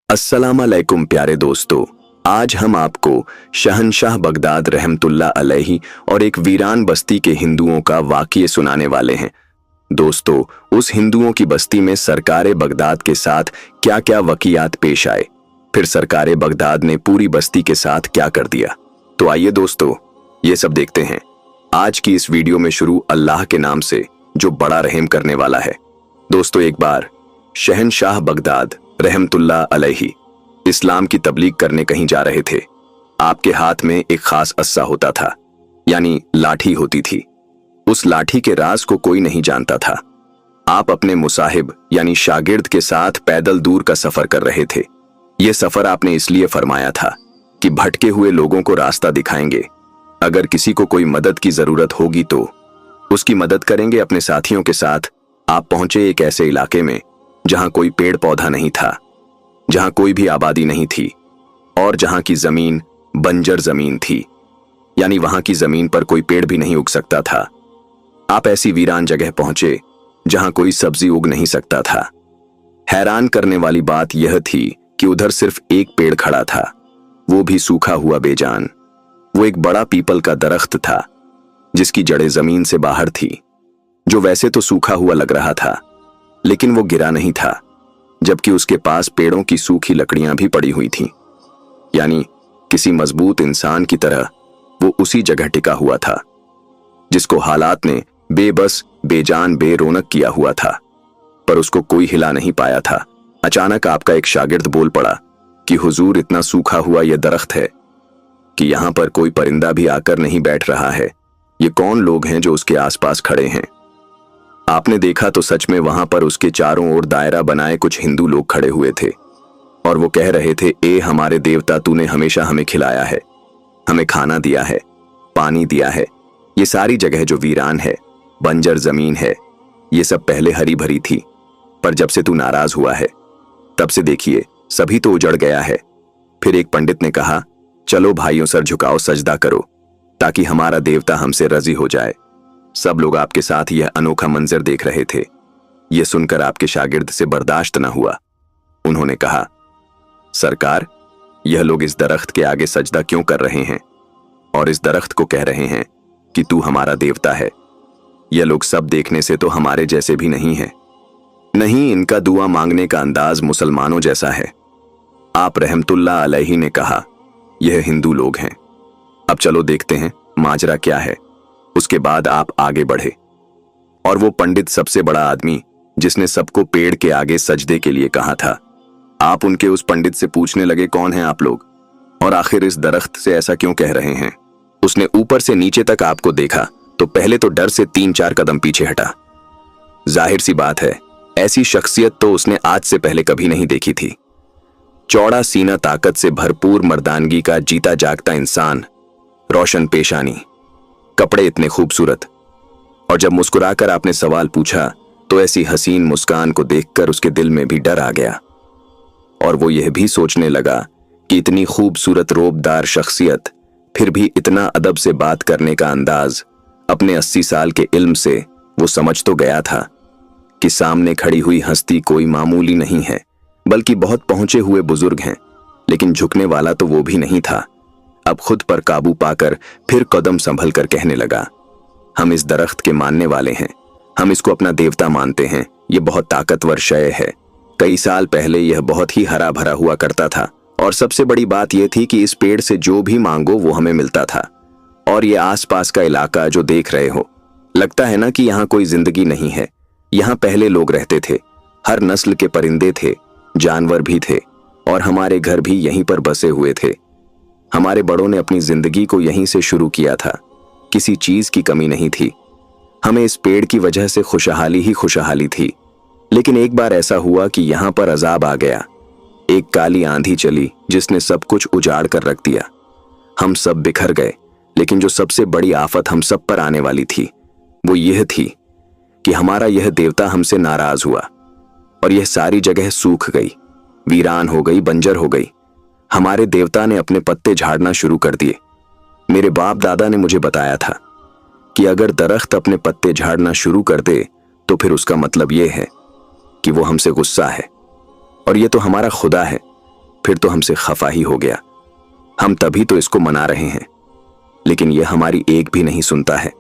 अस्सलाम अलैकुम प्यारे दोस्तों, आज हम आपको शहनशाह बगदाद रहमतुल्लाह अलैहि और एक वीरान बस्ती के हिंदुओं का वाक़या सुनाने वाले हैं। दोस्तों, उस हिंदुओं की बस्ती में सरकारे बगदाद के साथ क्या क्या वक़ियात पेश आए, फिर सरकारे बगदाद ने पूरी बस्ती के साथ क्या कर दिया। तो आइए दोस्तों, ये सब देखते हैं आज की इस वीडियो में। शुरू अल्लाह के नाम से जो बड़ा रहम करने वाला है। दोस्तों, एक बार शहनशाह बगदाद रहमतुल्लाह अलैहि इस्लाम की तबलीग करने कहीं जा रहे थे। आपके हाथ में एक खास अस्सा होता था, यानी लाठी होती थी। उस लाठी के राज को कोई नहीं जानता था। आप अपने मुसाहिब यानी शागिर्द के साथ पैदल दूर का सफर कर रहे थे। यह सफर आपने इसलिए फरमाया था कि भटके हुए लोगों को रास्ता दिखाएंगे। अगर किसी को कोई मदद की जरूरत होगी तो उसकी मदद करेंगे। अपने साथियों के साथ आप पहुंचे एक ऐसे इलाके में जहां कोई पेड़ पौधा नहीं था, जहां कोई भी आबादी नहीं थी और जहां की जमीन बंजर जमीन थी, यानी वहां की जमीन पर कोई पेड़ भी नहीं उग सकता था। आप ऐसी वीरान जगह पहुंचे जहां कोई सब्जी उग नहीं सकता था। हैरान करने वाली बात यह थी कि उधर सिर्फ एक पेड़ खड़ा था, वो भी सूखा हुआ बेजान। वो एक बड़ा पीपल का दरख्त था जिसकी जड़ें जमीन से बाहर थी, जो वैसे तो सूखा हुआ लग रहा था लेकिन वो गिरा नहीं था, जबकि उसके पास पेड़ों की सूखी लकड़ियां भी पड़ी हुई थीं। यानी किसी मजबूत इंसान की तरह वो उसी जगह टिका हुआ था जिसको हालात ने बेबस बेजान बेरोनक किया हुआ था, पर उसको कोई हिला नहीं पाया था। अचानक आपका एक शागिर्द बोल पड़ा कि हुजूर, इतना सूखा हुआ यह दरख्त है कि यहां पर कोई परिंदा भी आकर नहीं बैठ रहा है। ये कौन लोग हैं जो उसके आसपास खड़े हैं? आपने देखा तो सच में वहां पर उसके चारों ओर दायरा बनाए कुछ हिंदू लोग खड़े हुए थे और वो कह रहे थे, ए हमारे देवता, तूने हमेशा हमें खिलाया है, हमें खाना दिया है, पानी दिया है। ये सारी जगह जो वीरान है, बंजर जमीन है, ये सब पहले हरी भरी थी, पर जब से तू नाराज हुआ है तब से देखिए सभी तो उजड़ गया है। फिर एक पंडित ने कहा, चलो भाइयों, सर झुकाओ, सजदा करो ताकि हमारा देवता हमसे राजी हो जाए। सब लोग आपके साथ यह अनोखा मंजर देख रहे थे। यह सुनकर आपके शागिर्द से बर्दाश्त न हुआ। उन्होंने कहा, सरकार, यह लोग इस दरख्त के आगे सजदा क्यों कर रहे हैं और इस दरख्त को कह रहे हैं कि तू हमारा देवता है? यह लोग सब देखने से तो हमारे जैसे भी नहीं है। नहीं, इनका दुआ मांगने का अंदाज मुसलमानों जैसा है। आप रहमतुल्लाह अलैहि ने कहा, यह हिंदू लोग हैं। अब चलो देखते हैं माजरा क्या है। उसके बाद आप आगे बढ़े और वो पंडित, सबसे बड़ा आदमी जिसने सबको पेड़ के आगे सजदे के लिए कहा था, आप उनके उस पंडित से पूछने लगे, कौन हैं आप लोग और आखिर इस दरख्त से ऐसा क्यों कह रहे हैं? उसने ऊपर से नीचे तक आपको देखा तो पहले तो डर से 3-4 कदम पीछे हटा। जाहिर सी बात है, ऐसी शख्सियत तो उसने आज से पहले कभी नहीं देखी थी। चौड़ा सीना, ताकत से भरपूर मर्दानगी का जीता जागता इंसान, रोशन पेशानी, कपड़े इतने खूबसूरत। और जब मुस्कुराकर आपने सवाल पूछा तो ऐसी हसीन मुस्कान को देखकर उसके दिल में भी डर आ गया और वो यह भी सोचने लगा कि इतनी खूबसूरत रोबदार शख्सियत, फिर भी इतना अदब से बात करने का अंदाज। अपने 80 साल के इल्म से वो समझ तो गया था कि सामने खड़ी हुई हस्ती कोई मामूली नहीं है, बल्कि बहुत पहुंचे हुए बुजुर्ग हैं, लेकिन झुकने वाला तो वो भी नहीं था। अब खुद पर काबू पाकर फिर कदम संभल कर कहने लगा, हम इस दरख्त के मानने वाले हैं, हम इसको अपना देवता मानते हैं। यह बहुत ताकतवर शय है। कई साल पहले यह बहुत ही हरा भरा हुआ करता था और सबसे बड़ी बात यह थी कि इस पेड़ से जो भी मांगो वो हमें मिलता था। और ये आसपास का इलाका जो देख रहे हो, लगता है ना कि यहाँ कोई जिंदगी नहीं है। यहाँ पहले लोग रहते थे, हर नस्ल के परिंदे थे, जानवर भी थे और हमारे घर भी यहीं पर बसे हुए थे। हमारे बड़ों ने अपनी जिंदगी को यहीं से शुरू किया था। किसी चीज की कमी नहीं थी। हमें इस पेड़ की वजह से खुशहाली ही खुशहाली थी। लेकिन एक बार ऐसा हुआ कि यहां पर अजाब आ गया। एक काली आंधी चली जिसने सब कुछ उजाड़ कर रख दिया। हम सब बिखर गए, लेकिन जो सबसे बड़ी आफत हम सब पर आने वाली थी वो यह थी कि हमारा यह देवता हमसे नाराज हुआ और यह सारी जगह सूख गई, वीरान हो गई, बंजर हो गई। हमारे देवता ने अपने पत्ते झाड़ना शुरू कर दिए। मेरे बाप दादा ने मुझे बताया था कि अगर दरख्त अपने पत्ते झाड़ना शुरू कर दे तो फिर उसका मतलब यह है कि वो हमसे गुस्सा है और ये तो हमारा खुदा है, फिर तो हमसे खफा ही हो गया। हम तभी तो इसको मना रहे हैं, लेकिन यह हमारी एक भी नहीं सुनता है।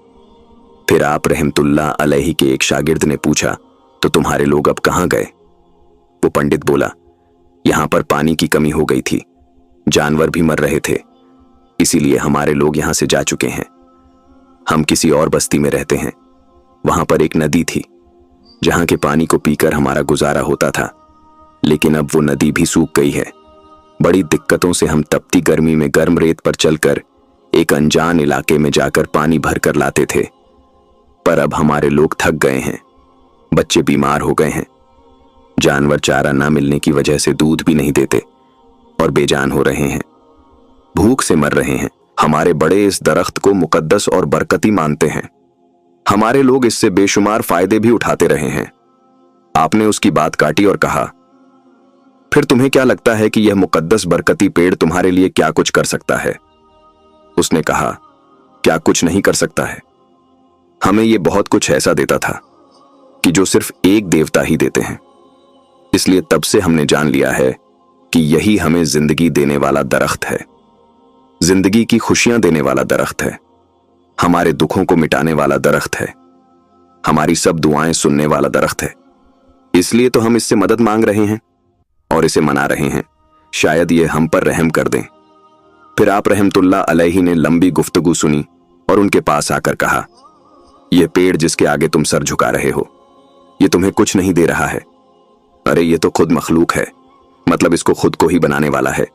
फिर आप रहमतुल्लाह अलैहि के एक शागिर्द ने पूछा, तो तुम्हारे लोग अब कहाँ गए? वो पंडित बोला, यहां पर पानी की कमी हो गई थी, जानवर भी मर रहे थे, इसीलिए हमारे लोग यहां से जा चुके हैं। हम किसी और बस्ती में रहते हैं। वहां पर एक नदी थी जहां के पानी को पीकर हमारा गुजारा होता था, लेकिन अब वो नदी भी सूख गई है। बड़ी दिक्कतों से हम तपती गर्मी में गर्म रेत पर चलकर एक अनजान इलाके में जाकर पानी भर कर लाते थे, पर अब हमारे लोग थक गए हैं, बच्चे बीमार हो गए हैं, जानवर चारा ना मिलने की वजह से दूध भी नहीं देते और बेजान हो रहे हैं, भूख से मर रहे हैं। हमारे बड़े इस दरख्त को मुकद्दस और बरकती मानते हैं। हमारे लोग इससे बेशुमार फायदे भी उठाते रहे हैं। आपने उसकी बात काटी और कहा, फिर तुम्हें क्या लगता है कि यह मुकद्दस बरकती पेड़ तुम्हारे लिए क्या कुछ कर सकता है? उसने कहा, क्या कुछ नहीं कर सकता है? हमें यह बहुत कुछ ऐसा देता था कि जो सिर्फ एक देवता ही देते हैं। इसलिए तब से हमने जान लिया है कि यही हमें जिंदगी देने वाला दरख्त है, जिंदगी की खुशियां देने वाला दरख्त है, हमारे दुखों को मिटाने वाला दरख्त है, हमारी सब दुआएं सुनने वाला दरख्त है। इसलिए तो हम इससे मदद मांग रहे हैं और इसे मना रहे हैं, शायद ये हम पर रहम कर दें। फिर आप रहमतुल्लाह अलैहि ने लंबी गुफ्तगू सुनी और उनके पास आकर कहा, यह पेड़ जिसके आगे तुम सर झुका रहे हो, यह तुम्हें कुछ नहीं दे रहा है। अरे ये तो खुद मखलूक है, मतलब इसको खुद को ही बनाने वाला है,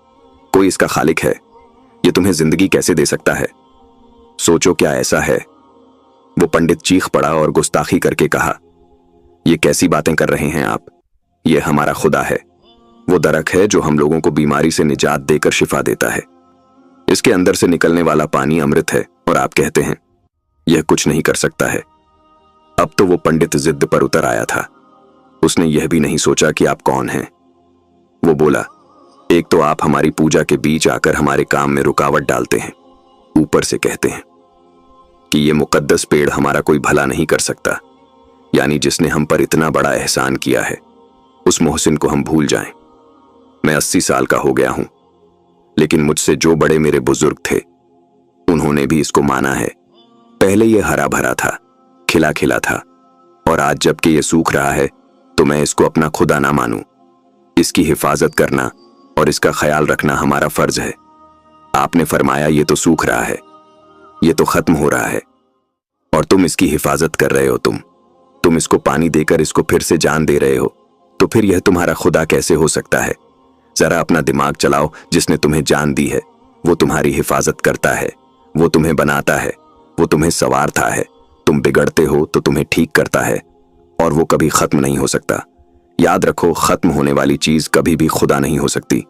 कोई इसका खालिक है। ये तुम्हें जिंदगी कैसे दे सकता है? सोचो क्या ऐसा है? वो पंडित चीख पड़ा और गुस्ताखी करके कहा, ये कैसी बातें कर रहे हैं आप? ये हमारा खुदा है, वो दरख्त है जो हम लोगों को बीमारी से निजात देकर शिफा देता है। इसके अंदर से निकलने वाला पानी अमृत है और आप कहते हैं यह कुछ नहीं कर सकता है। अब तो वो पंडित जिद पर उतर आया था। उसने यह भी नहीं सोचा कि आप कौन हैं। वो बोला, एक तो आप हमारी पूजा के बीच आकर हमारे काम में रुकावट डालते हैं, ऊपर से कहते हैं कि ये मुकद्दस पेड़ हमारा कोई भला नहीं कर सकता, यानी जिसने हम पर इतना बड़ा एहसान किया है उस मोहसिन को हम भूल जाएं। मैं 80 साल का हो गया हूं, लेकिन मुझसे जो बड़े मेरे बुजुर्ग थे उन्होंने भी इसको माना है। पहले ये हरा भरा था, खिला खिला था, और आज जबकि ये सूख रहा है तो मैं इसको अपना खुदा ना मानूं। इसकी हिफाजत करना और इसका ख्याल रखना हमारा फर्ज है। आपने फरमाया ये तो सूख रहा है, ये तो खत्म हो रहा है, और तुम इसकी हिफाजत कर रहे हो। तुम इसको पानी देकर इसको फिर से जान दे रहे हो, तो फिर यह तुम्हारा खुदा कैसे हो सकता है? जरा अपना दिमाग चलाओ। जिसने तुम्हें जान दी है वो तुम्हारी हिफाजत करता है, वो तुम्हें बनाता है, वो तुम्हें संवारता है। तुम बिगड़ते हो तो तुम्हें ठीक करता है, और वो कभी खत्म नहीं हो सकता। याद रखो, खत्म होने वाली चीज कभी भी खुदा नहीं हो सकती।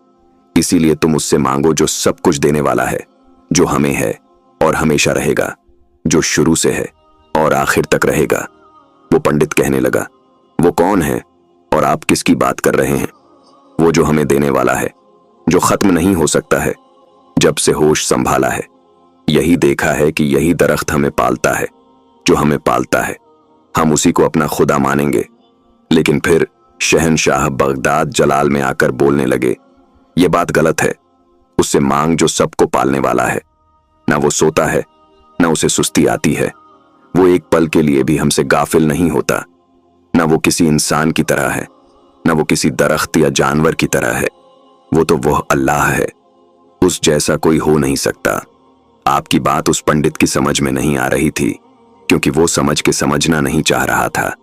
इसीलिए तुम उससे मांगो जो सब कुछ देने वाला है, जो हमें है और हमेशा रहेगा, जो शुरू से है और आखिर तक रहेगा। वो पंडित कहने लगा, वो कौन है और आप किसकी बात कर रहे हैं? वो जो हमें देने वाला है, जो खत्म नहीं हो सकता है। जब से होश संभाला है यही देखा है कि यही दरख्त हमें पालता है, जो हमें पालता है। हम उसी को अपना खुदा मानेंगे। लेकिन फिर शहनशाह बगदाद जलाल में आकर बोलने लगे, ये बात गलत है। उससे मांग जो सबको पालने वाला है। ना वो सोता है, ना उसे सुस्ती आती है। वो एक पल के लिए भी हमसे गाफिल नहीं होता। ना वो किसी इंसान की तरह है, ना वो किसी दरख्त या जानवर की तरह है। वो तो वह अल्लाह है, उस जैसा कोई हो नहीं सकता। आपकी बात उस पंडित की समझ में नहीं आ रही थी, क्योंकि वो समझ के समझना नहीं चाह रहा था,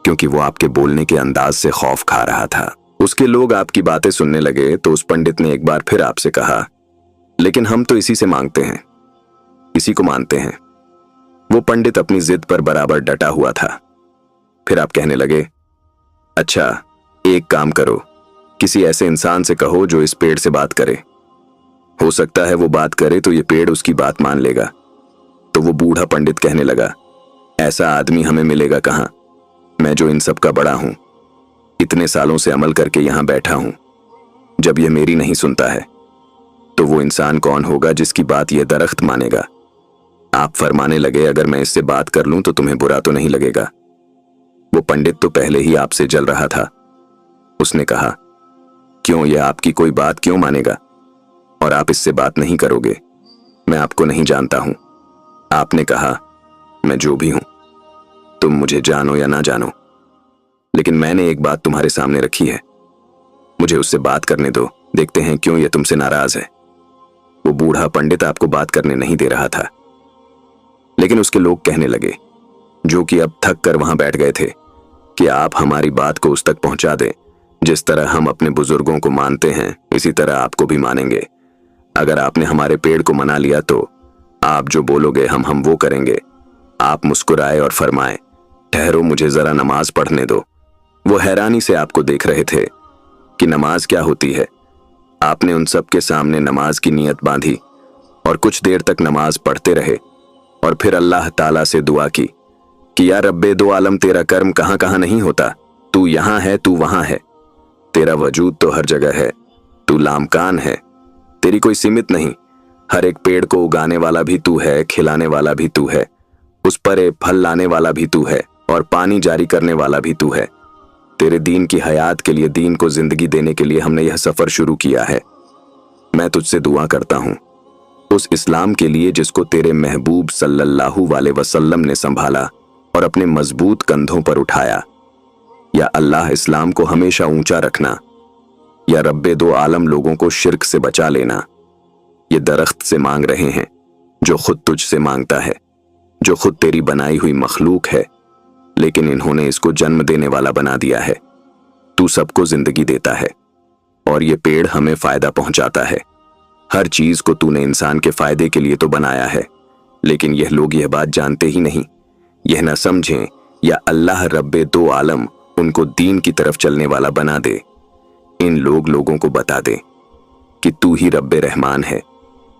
क्योंकि वो आपके बोलने के अंदाज से खौफ खा रहा था। उसके लोग आपकी बातें सुनने लगे तो उस पंडित ने एक बार फिर आपसे कहा, लेकिन हम तो इसी से मांगते हैं, इसी को मानते हैं। वो पंडित अपनी जिद पर बराबर डटा हुआ था। फिर आप कहने लगे, अच्छा एक काम करो, किसी ऐसे इंसान से कहो जो इस पेड़ से बात करे। हो सकता है वो बात करे तो ये पेड़ उसकी बात मान लेगा। तो वो बूढ़ा पंडित कहने लगा, ऐसा आदमी हमें मिलेगा कहां? मैं जो इन सब का बड़ा हूं, इतने सालों से अमल करके यहां बैठा हूं, जब ये मेरी नहीं सुनता है तो वो इंसान कौन होगा जिसकी बात ये दरख्त मानेगा? आप फरमाने लगे, अगर मैं इससे बात कर लूं तो तुम्हें बुरा तो नहीं लगेगा? वो पंडित तो पहले ही आपसे जल रहा था। उसने कहा, क्यों, यह आपकी कोई बात क्यों मानेगा? और आप इससे बात नहीं करोगे? मैं आपको नहीं जानता हूं। आपने कहा, मैं जो भी हूं, तुम मुझे जानो या ना जानो, लेकिन मैंने एक बात तुम्हारे सामने रखी है। मुझे उससे बात करने दो, देखते हैं क्यों यह तुमसे नाराज है। वो बूढ़ा पंडित आपको बात करने नहीं दे रहा था, लेकिन उसके लोग कहने लगे, जो कि अब थक कर वहां बैठ गए थे, कि आप हमारी बात को उस तक पहुंचा दें। जिस तरह हम अपने बुजुर्गों को मानते हैं, इसी तरह आपको भी मानेंगे। अगर आपने हमारे पेड़ को मना लिया तो आप जो बोलोगे हम वो करेंगे। आप मुस्कुराए और फरमाए, ठहरो, मुझे जरा नमाज पढ़ने दो। वो हैरानी से आपको देख रहे थे कि नमाज क्या होती है। आपने उन सब के सामने नमाज की नीयत बांधी और कुछ देर तक नमाज पढ़ते रहे और फिर अल्लाह ताला से दुआ की कि या रब्बे दो आलम, तेरा कर्म कहां कहां नहीं होता। तू यहां है, तू वहां है, तेरा वजूद तो हर जगह है। तू लामकान है, तेरी कोई सीमित नहीं। हर एक पेड़ को उगाने वाला भी तू है, खिलाने वाला भी तू है, उस पर फल लाने वाला भी तू है और पानी जारी करने वाला भी तू है। तेरे दीन की हयात के लिए, दीन को जिंदगी देने के लिए हमने यह सफर शुरू किया है। मैं तुझसे दुआ करता हूं उस इस्लाम के लिए जिसको तेरे महबूब सल्लल्लाहु अलैहि वसल्लम ने संभाला और अपने मजबूत कंधों पर उठाया। या अल्लाह, इस्लाम को हमेशा ऊंचा रखना। या रब्बे दो आलम, लोगों को शिर्क से बचा लेना। ये दरख्त से मांग रहे हैं जो खुद तुझसे मांगता है, जो खुद तेरी बनाई हुई मखलूक है, लेकिन इन्होंने इसको जन्म देने वाला बना दिया है। तू सबको जिंदगी देता है और ये पेड़ हमें फायदा पहुंचाता है। हर चीज को तूने इंसान के फायदे के लिए तो बनाया है, लेकिन यह लोग यह बात जानते ही नहीं, यह न समझें। या अल्लाह रब्बे दो आलम उनको दीन की तरफ चलने वाला बना दे। इन लोगों को बता दे कि तू ही रब्बे रहमान है,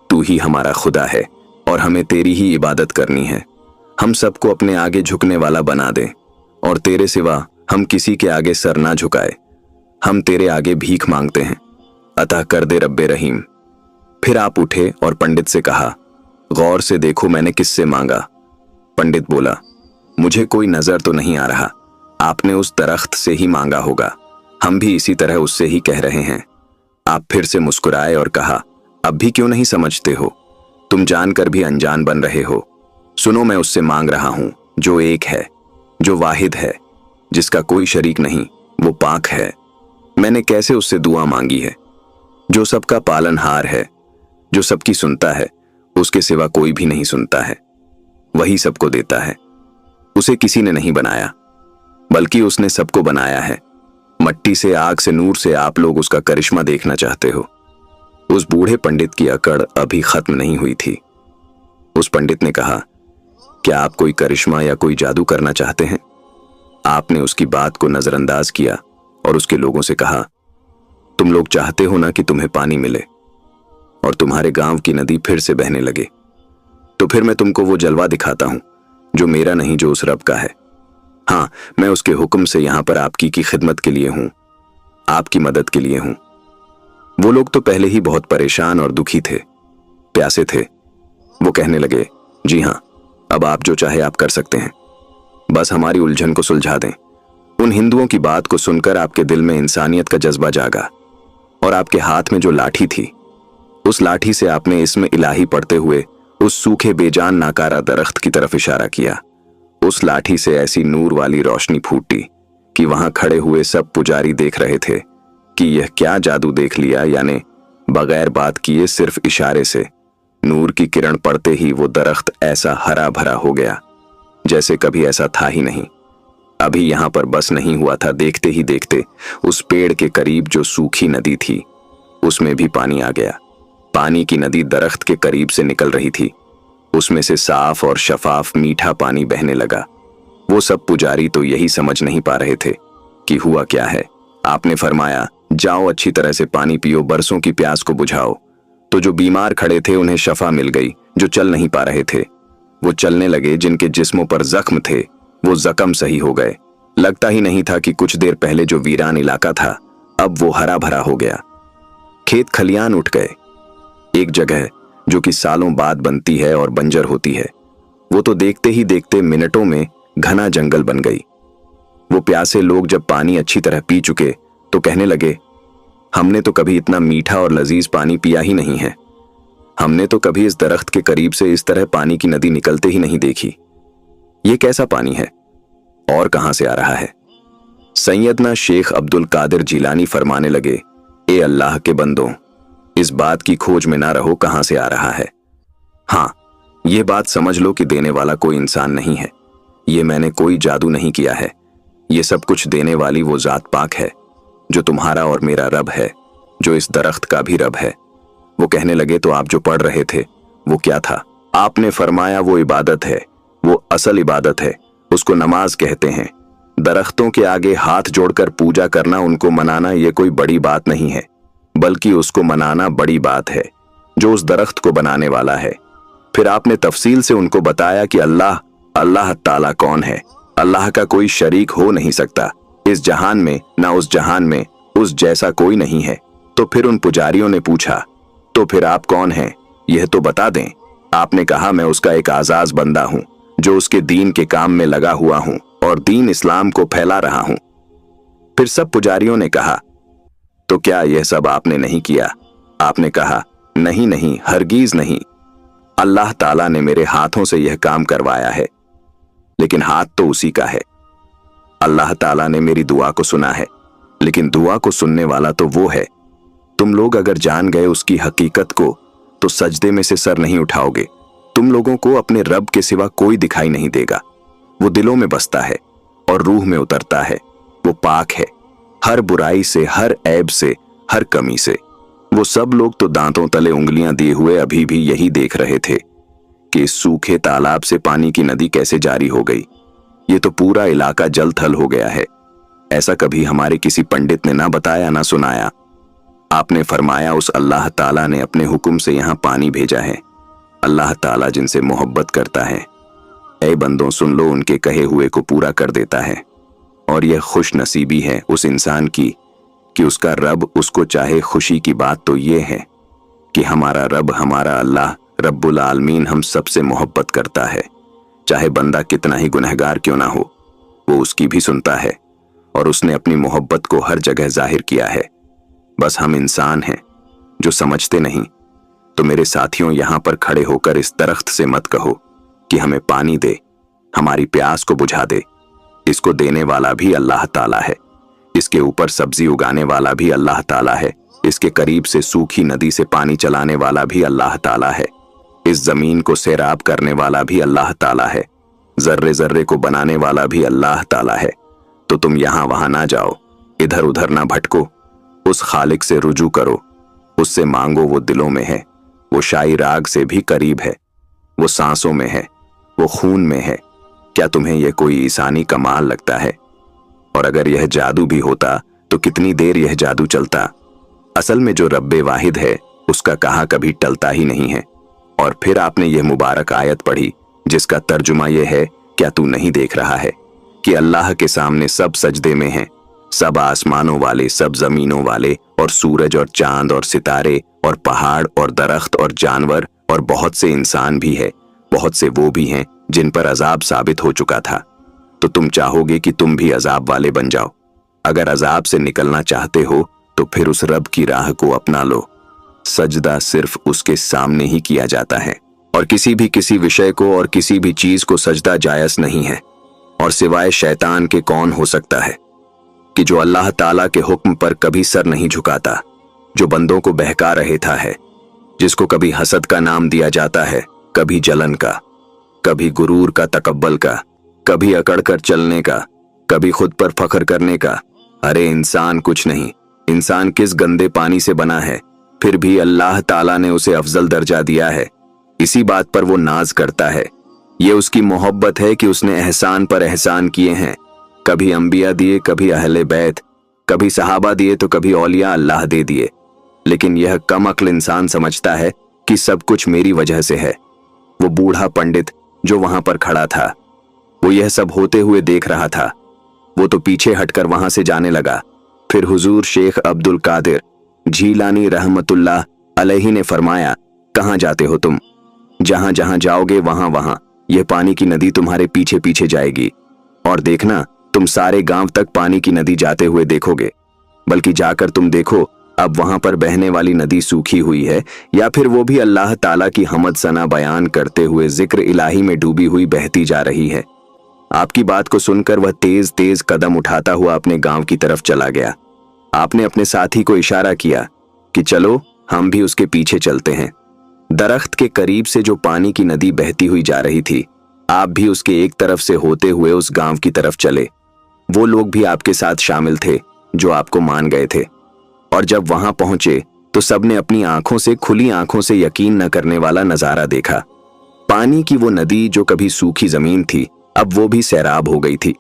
तू ही हमारा खुदा है और हमें तेरी ही इबादत करनी है। हम सबको अपने आगे झुकने वाला बना दे और तेरे सिवा हम किसी के आगे सर ना झुकाए। हम तेरे आगे भीख मांगते हैं, अता कर दे रब्बे रहीम। फिर आप उठे और पंडित से कहा, गौर से देखो मैंने किससे मांगा। पंडित बोला, मुझे कोई नजर तो नहीं आ रहा। आपने उस दरख्त से ही मांगा होगा, हम भी इसी तरह उससे ही कह रहे हैं। आप फिर से मुस्कुराए और कहा, अब भी क्यों नहीं समझते हो? तुम जानकर भी अनजान बन रहे हो। सुनो, मैं उससे मांग रहा हूं जो एक है, जो वाहिद है, जिसका कोई शरीक नहीं, वो पाक है। मैंने कैसे उससे दुआ मांगी है? जो सबका पालनहार है, जो सबकी सुनता है, उसके सिवा कोई भी नहीं सुनता है। वही सबको देता है। उसे किसी ने नहीं बनाया, बल्कि उसने सबको बनाया है। मट्टी से, आग से, नूर से आप लोग उसका करिश्मा देखना चाहते हो। उस बूढ़े पंडित की अकड़ अभी खत्म नहीं हुई थी। उस पंडित ने कहा, क्या आप कोई करिश्मा या कोई जादू करना चाहते हैं? आपने उसकी बात को नजरअंदाज किया और उसके लोगों से कहा, तुम लोग चाहते हो ना कि तुम्हें पानी मिले और तुम्हारे गांव की नदी फिर से बहने लगे, तो फिर मैं तुमको वो जलवा दिखाता हूं जो मेरा नहीं, जो उस रब का है। हाँ, मैं उसके हुक्म से यहां पर आपकी की खिदमत के लिए हूं, आपकी मदद के लिए हूं। वो लोग तो पहले ही बहुत परेशान और दुखी थे, प्यासे थे। वो कहने लगे, जी हाँ, अब आप जो चाहे आप कर सकते हैं, बस हमारी उलझन को सुलझा दें। उन हिंदुओं की बात को सुनकर आपके दिल में इंसानियत का जज्बा जागा और आपके हाथ में जो लाठी थी, उस लाठी से आपने इसमें इलाही पढ़ते हुए उस सूखे बेजान नाकारा दरख्त की तरफ इशारा किया। उस लाठी से ऐसी नूर वाली रोशनी फूटी कि वहां खड़े हुए सब पुजारी देख रहे थे कि यह क्या जादू देख लिया। यानी बगैर बात किए, सिर्फ इशारे से नूर की किरण पड़ते ही वो दरख्त ऐसा हरा भरा हो गया जैसे कभी ऐसा था ही नहीं। अभी यहां पर बस नहीं हुआ था, देखते ही देखते उस पेड़ के करीब जो सूखी नदी थी उसमें भी पानी आ गया। पानी की नदी दरख्त के करीब से निकल रही थी, उसमें से साफ और शफाफ मीठा पानी बहने लगा। वो सब पुजारी तो यही समझ नहीं पा रहे थे कि हुआ क्या है। आपने फरमाया, जाओ अच्छी तरह से पानी पियो, बरसों की प्यास को बुझाओ। तो जो बीमार खड़े थे उन्हें शफा मिल गई, जो चल नहीं पा रहे थे वो चलने लगे, जिनके जिस्मों पर जख्म थे वो जख्म सही हो गए। लगता ही नहीं था कि कुछ देर पहले जो वीरान इलाका था अब वो हरा भरा हो गया। खेत खलियान उठ गए। एक जगह जो कि सालों बाद बनती है और बंजर होती है, वो तो देखते ही देखते मिनटों में घना जंगल बन गई। वो प्यासे लोग जब पानी अच्छी तरह पी चुके तो कहने लगे, हमने तो कभी इतना मीठा और लजीज पानी पिया ही नहीं है। हमने तो कभी इस दरख्त के करीब से इस तरह पानी की नदी निकलते ही नहीं देखी। ये कैसा पानी है और कहां से आ रहा है? सैयदना शेख अब्दुल कादिर जिलानी फरमाने लगे, ए अल्लाह के बंदों, इस बात की खोज में ना रहो कहां से आ रहा है। हाँ, ये बात समझ लो कि देने वाला कोई इंसान नहीं है। ये मैंने कोई जादू नहीं किया है। ये सब कुछ देने वाली वो जात पाक है जो तुम्हारा और मेरा रब है, जो इस दरख्त का भी रब है। वो कहने लगे, तो आप जो पढ़ रहे थे वो क्या था? आपने फरमाया, वो इबादत है, वो असल इबादत है, उसको नमाज कहते हैं। दरख्तों के आगे हाथ जोड़कर पूजा करना, उनको मनाना, ये कोई बड़ी बात नहीं है, बल्कि उसको मनाना बड़ी बात है जो उस दरख्त को बनाने वाला है। फिर आपने तफसील से उनको बताया कि अल्लाह ताला कौन है। अल्लाह का कोई शरीक हो नहीं सकता, इस जहान में ना उस जहान में उस जैसा कोई नहीं है। तो फिर उन पुजारियों ने पूछा, तो फिर आप कौन हैं, यह तो बता दें। आपने कहा, मैं उसका एक आजाज बंदा हूं जो उसके दीन के काम में लगा हुआ हूं और दीन इस्लाम को फैला रहा हूं। फिर सब पुजारियों ने कहा, तो क्या यह सब आपने नहीं किया? आपने कहा, नहीं नहीं, हरगिज नहीं। अल्लाह ताला ने मेरे हाथों से यह काम करवाया है, लेकिन हाथ तो उसी का है। अल्लाह ताला ने मेरी दुआ को सुना है, लेकिन दुआ को सुनने वाला तो वो है। तुम लोग अगर जान गए उसकी हकीकत को तो सजदे में से सर नहीं उठाओगे। तुम लोगों को अपने रब के सिवा कोई दिखाई नहीं देगा। वो दिलों में बसता है और रूह में उतरता है। वो पाक है हर बुराई से, हर ऐब से, हर कमी से। वो सब लोग तो दांतों तले उंगलियां दिए हुए अभी भी यही देख रहे थे कि इस सूखे तालाब से पानी की नदी कैसे जारी हो गई। ये तो पूरा इलाका जल थल हो गया है। ऐसा कभी हमारे किसी पंडित ने ना बताया ना सुनाया। आपने फरमाया, उस अल्लाह ताला ने अपने हुक्म से यहां पानी भेजा है। अल्लाह ताला जिनसे मोहब्बत करता है, ऐ बंदों सुन लो, उनके कहे हुए को पूरा कर देता है। और यह खुश नसीबी है उस इंसान की कि उसका रब उसको चाहे। खुशी की बात तो ये है कि हमारा रब, हमारा अल्लाह रब्बुल आलमीन हम सबसे मोहब्बत करता है। चाहे बंदा कितना ही गुनहगार क्यों ना हो, वो उसकी भी सुनता है और उसने अपनी मोहब्बत को हर जगह जाहिर किया है। बस हम इंसान हैं जो समझते नहीं। तो मेरे साथियों, यहां पर खड़े होकर इस दरख्त से मत कहो कि हमें पानी दे, हमारी प्यास को बुझा दे। इसको देने वाला भी अल्लाह ताला है, इसके ऊपर सब्जी उगाने वाला भी अल्लाह ताला है, इसके करीब से सूखी नदी से पानी चलाने वाला भी अल्लाह ताला है, इस जमीन को सैराब करने वाला भी अल्लाह ताला है, जर्रे जर्रे को बनाने वाला भी अल्लाह ताला है। तो तुम यहां वहां ना जाओ, इधर उधर ना भटको, उस खालिक से रुजू करो, उससे मांगो। वो दिलों में है, वो शाही राग से भी करीब है, वो सांसों में है, वो खून में है। क्या तुम्हें यह कोई ईसानी कमाल लगता है? और अगर यह जादू भी होता तो कितनी देर यह जादू चलता? असल में जो रब्बे वाहिद है उसका कहा कभी टलता ही नहीं है। और फिर आपने यह मुबारक आयत पढ़ी जिसका तर्जुमा यह है, क्या तू नहीं देख रहा है कि अल्लाह के सामने सब सजदे में हैं, सब आसमानों वाले, सब जमीनों वाले, और सूरज और चांद और सितारे और पहाड़ और दरख्त और जानवर, और बहुत से इंसान भी है, बहुत से वो भी हैं जिन पर अजाब साबित हो चुका था। तो तुम चाहोगे कि तुम भी अजाब वाले बन जाओ। अगर अजाब से निकलना चाहते हो तो फिर उस रब की राह को अपना लो। सजदा सिर्फ उसके सामने ही किया जाता है, और किसी विषय को और किसी भी चीज को सजदा जायज नहीं है। और सिवाय शैतान के कौन हो सकता है कि जो अल्लाह ताला के हुक्म पर कभी सर नहीं झुकाता, जो बंदों को बहका रहता है, जिसको कभी हसद का नाम दिया जाता है, कभी जलन का, कभी गुरूर का, तकब्बल का, कभी अकड़ कर चलने का, कभी खुद पर फख्र करने का। अरे इंसान कुछ नहीं, इंसान किस गंदे पानी से बना है, फिर भी अल्लाह ताला ने उसे अफजल दर्जा दिया है। इसी बात पर वो नाज करता है। ये उसकी मोहब्बत है कि उसने एहसान पर एहसान किए हैं। कभी अंबिया दिए, कभी अहले बैत, कभी सहाबा दिए तो कभी औलिया अल्लाह दे दिए। लेकिन यह कम अक्ल इंसान समझता है कि सब कुछ मेरी वजह से है। वो बूढ़ा पंडित जो वहां पर खड़ा था, वो यह सब होते हुए देख रहा था। वो तो पीछे हटकर वहां से जाने लगा। फिर हुजूर शेख अब्दुल कादिर जीलानी रहमतुल्लाह अलैहि ने फरमाया, कहां जाते हो तुम? जहां जहां जाओगे वहां वहां यह पानी की नदी तुम्हारे पीछे पीछे जाएगी। और देखना, तुम सारे गांव तक पानी की नदी जाते हुए देखोगे। बल्कि जाकर तुम देखो अब वहां पर बहने वाली नदी सूखी हुई है या फिर वो भी अल्लाह ताला की हमद सना बयान करते हुए जिक्र इलाही में डूबी हुई बहती जा रही है। आपकी बात को सुनकर वह तेज तेज कदम उठाता हुआ अपने गांव की तरफ चला गया। आपने अपने साथी को इशारा किया कि चलो हम भी उसके पीछे चलते हैं। दरख्त के करीब से जो पानी की नदी बहती हुई जा रही थी, आप भी उसके एक तरफ से होते हुए उस गांव की तरफ चले। वो लोग भी आपके साथ शामिल थे जो आपको मान गए थे। और जब वहां पहुंचे तो सबने अपनी आंखों से, खुली आंखों से यकीन न करने वाला नजारा देखा। पानी की वो नदी जो कभी सूखी जमीन थी, अब वो भी सैराब हो गई थी।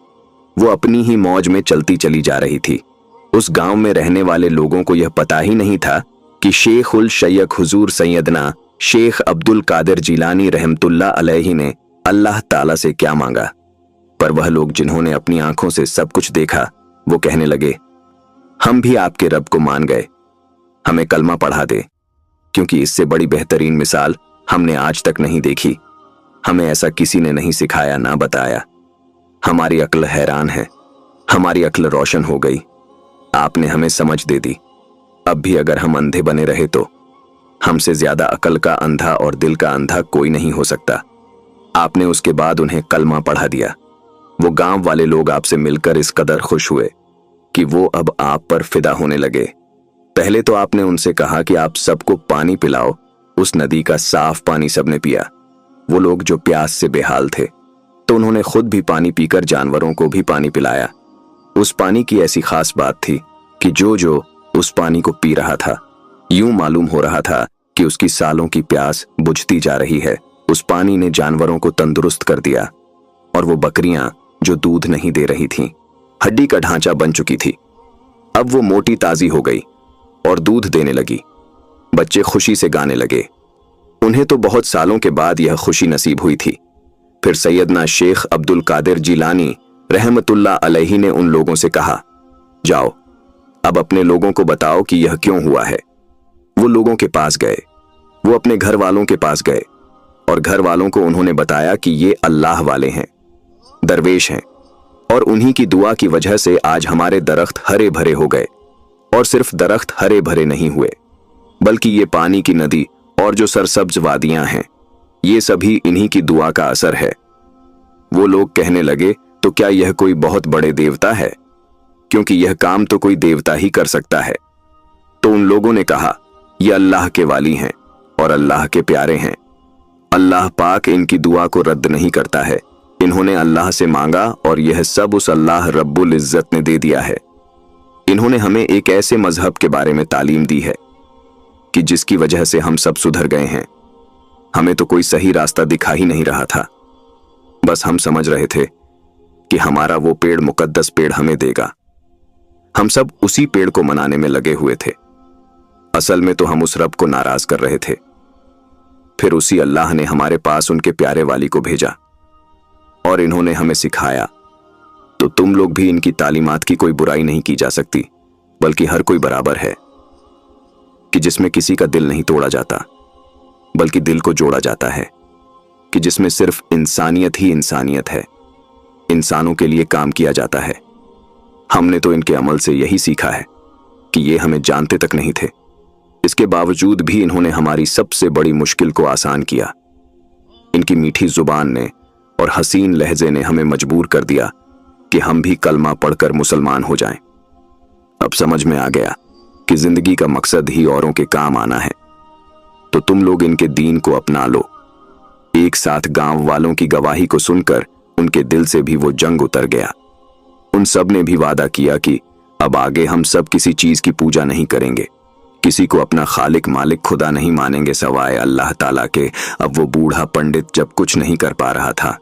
वो अपनी ही मौज में चलती चली जा रही थी। उस गांव में रहने वाले लोगों को यह पता ही नहीं था कि शेख उल शैख हुजूर सैयदना शेख अब्दुल कादिर जिलानी रहमतुल्लाह अलैहि ने अल्लाह ताला से क्या मांगा। पर वह लोग जिन्होंने अपनी आंखों से सब कुछ देखा, वो कहने लगे, हम भी आपके रब को मान गए, हमें कलमा पढ़ा दे, क्योंकि इससे बड़ी बेहतरीन मिसाल हमने आज तक नहीं देखी। हमें ऐसा किसी ने नहीं सिखाया ना बताया। हमारी अक्ल हैरान है, हमारी अक्ल रोशन हो गई। आपने हमें समझ दे दी। अब भी अगर हम अंधे बने रहे तो हमसे ज्यादा अक्ल का अंधा और दिल का अंधा कोई नहीं हो सकता। आपने उसके बाद उन्हें कलमा पढ़ा दिया। वो गांव वाले लोग आपसे मिलकर इस कदर खुश हुए कि वो अब आप पर फिदा होने लगे। पहले तो आपने उनसे कहा कि आप सबको पानी पिलाओ। उस नदी का साफ पानी सबने पिया। वो लोग जो प्यास से बेहाल थे तो उन्होंने खुद भी पानी पीकर जानवरों को भी पानी पिलाया। उस पानी की ऐसी खास बात थी कि जो जो उस पानी को पी रहा था, यूं मालूम हो रहा था कि उसकी सालों की प्यास बुझती जा रही है। उस पानी ने जानवरों को तंदुरुस्त कर दिया और वो बकरियां जो दूध नहीं दे रही थीं, हड्डी का ढांचा बन चुकी थी, अब वो मोटी ताजी हो गई और दूध देने लगी। बच्चे खुशी से गाने लगे। उन्हें तो बहुत सालों के बाद यह खुशी नसीब हुई थी। फिर सैयदना शेख अब्दुल कादिर जिलानी रहमतुल्लाह अलैहि ने उन लोगों से कहा, जाओ अब अपने लोगों को बताओ कि यह क्यों हुआ है। वो लोगों के पास गए, वो अपने घर वालों के पास गए और घर वालों को उन्होंने बताया कि ये अल्लाह वाले हैं, दरवेश हैं, और उन्हीं की दुआ की वजह से आज हमारे दरख्त हरे भरे हो गए। और सिर्फ दरख्त हरे भरे नहीं हुए, बल्कि ये पानी की नदी और जो सरसब्ज वादियां हैं, ये सभी इन्हीं की दुआ का असर है। वो लोग कहने लगे, तो क्या यह कोई बहुत बड़े देवता है? क्योंकि यह काम तो कोई देवता ही कर सकता है। तो उन लोगों ने कहा, ये अल्लाह के वाली हैं और अल्लाह के प्यारे हैं। अल्लाह पाक इनकी दुआ को रद्द नहीं करता है। इन्होंने अल्लाह से मांगा और यह सब उस अल्लाह रब्बुल इज्जत ने दे दिया है। इन्होंने हमें एक ऐसे मजहब के बारे में तालीम दी है कि जिसकी वजह से हम सब सुधर गए हैं। हमें तो कोई सही रास्ता दिखा ही नहीं रहा था। बस हम समझ रहे थे कि हमारा वो पेड़ मुकद्दस पेड़ हमें देगा। हम सब उसी पेड़ को मनाने में लगे हुए थे। असल में तो हम उस रब को नाराज कर रहे थे। फिर उसी अल्लाह ने हमारे पास उनके प्यारे वाली को भेजा और इन्होंने हमें सिखाया। तो तुम लोग भी इनकी तालीमात की कोई बुराई नहीं की जा सकती, बल्कि हर कोई बराबर है कि जिसमें किसी का दिल नहीं तोड़ा जाता, बल्कि दिल को जोड़ा जाता है, कि जिसमें सिर्फ इंसानियत ही इंसानियत है, इंसानों के लिए काम किया जाता है। हमने तो इनके अमल से यही सीखा है कि ये हमें जानते तक नहीं थे। इसके बावजूद भी इन्होंने हमारी सबसे बड़ी मुश्किल को आसान किया। इनकी मीठी जुबान ने और हसीन लहजे ने हमें मजबूर कर दिया कि हम भी कलमा पढ़कर मुसलमान हो जाएं। अब समझ में आ गया कि जिंदगी का मकसद ही औरों के काम आना है। तो तुम लोग इनके दीन को अपना लो। एक साथ गांव वालों की गवाही को सुनकर उनके दिल से भी वो जंग उतर गया। उन सब ने भी वादा किया कि अब आगे हम सब किसी चीज की पूजा नहीं करेंगे, किसी को अपना खालिक मालिक खुदा नहीं मानेंगे सवाए अल्लाह ताला के। अब वो बूढ़ा पंडित जब कुछ नहीं कर पा रहा था,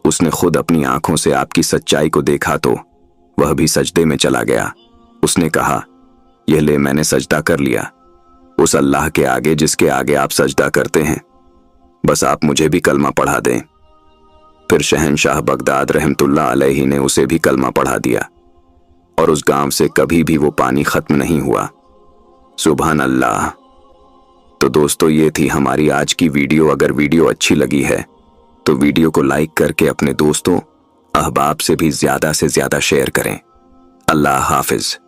उसने खुद अपनी आंखों से आपकी सच्चाई को देखा तो वह भी सजदे में चला गया। उसने कहा, यह ले मैंने सजदा कर लिया उस अल्लाह के आगे जिसके आगे आप सजदा करते हैं। बस आप मुझे भी कलमा पढ़ा दें। फिर शहनशाह बगदाद रहमतुल्लाह अलैहि ने उसे भी कलमा पढ़ा दिया और उस गांव से कभी भी वो पानी खत्म नहीं हुआ। सुभान अल्लाह। तो दोस्तों, ये थी हमारी आज की वीडियो। अगर वीडियो अच्छी लगी है तो वीडियो को लाइक करके अपने दोस्तों अहबाब से भी ज्यादा शेयर करें। अल्लाह हाफिज।